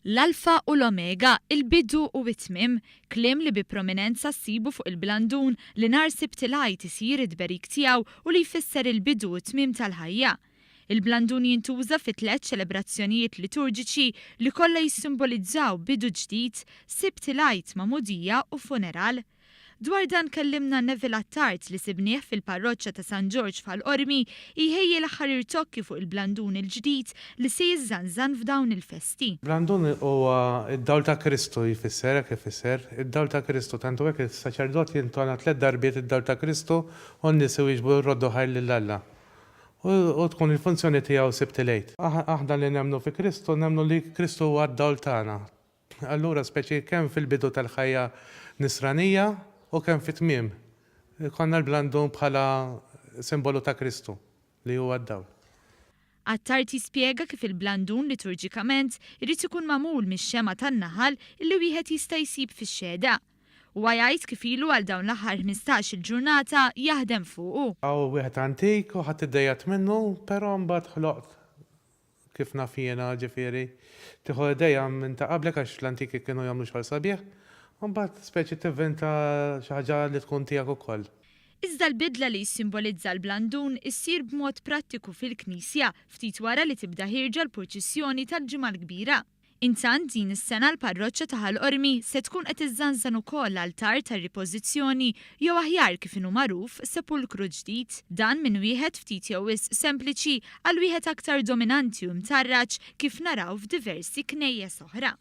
L-alfa u l-omega, il-bidu u it-tmiem, kliem li bi prominenza ssibu fuq il-blandun li nhar Sibt il-Għid isir id-berik tiegħu u li jfisser il-bidu u t-tmiem tal-ħajja. Il-blandun jintuża fi 3 ċelebrazzjonijiet liturġiċi li kollha jissimbolizzaw bidu ġdid, Sibt il-Għid, Magħmudija u funeral. Dwar dan kellimna Neville Attard li sibnieh fil-parroċċa ta' San George fal-Qormi jħejji l-aħħar irtokki fuq il-blandun il-ġdid li se jiżżanżan f'dawn il-festi. Blandun huwa id-dawl ta' Kristu jfisser hekk ifisser, id-dawl ta' Kristu tantu hekk is-saċerdot jintona 3 darbiet id-dawl ta' Kristu u n-nies jiġbu jroddu ħajl lill-Alla. U tkun il-funzjoni tiegħu Sibt il-Għid. Aħna li nemmnu fi Kristu, nemmnu li Kristu huwa d-dawl tagħna. Allura speċi kemm fil-bidu tal-ħajja nisranija u kemm fit-tmiem. Konna l-blandun bħala simbolu ta' Kristu li huwa d-dawl. Attard jispjega kif il-blandun liturġikament irid ikun magħmul mix-xema tan-naħal illi wieħed jista' jsib fix-xhieda. Huwa jgħid kif ilu għal dawn l-aħħar 15-il ġurnata jaħdem fuqu. Aw wieħed antik u ħadd iddejjat minnu, però mbagħad ħloqt kif naf jiena ġifieri. Tieħu idejja minn ta' qablek għax l-antiki kienu jagħmlu xogħol sabiħ, u mbagħad speċi tivventa xi ħaġa li tkun tiegħek ukoll. Iżda l-bidla li jissimbolizza l-blandun issir b'mod prattiku fil-Knisja ftit wara li tibda ħirġa l-purċissjoni tal-Ġimgħa l-Kbira. Intant din is-sena l-parroċċa ta' Ħall-Qormi se tkun qed iżżanżan ukoll altar tar-ripożizzjoni jew aħjar kif inhu magħruf sepulkru ġdid. Dan minn wieħed ftit jew wisq sempliċi għal wieħed aktar dominanti u mtarraġ kif naraw f'diversi knejjes oħra.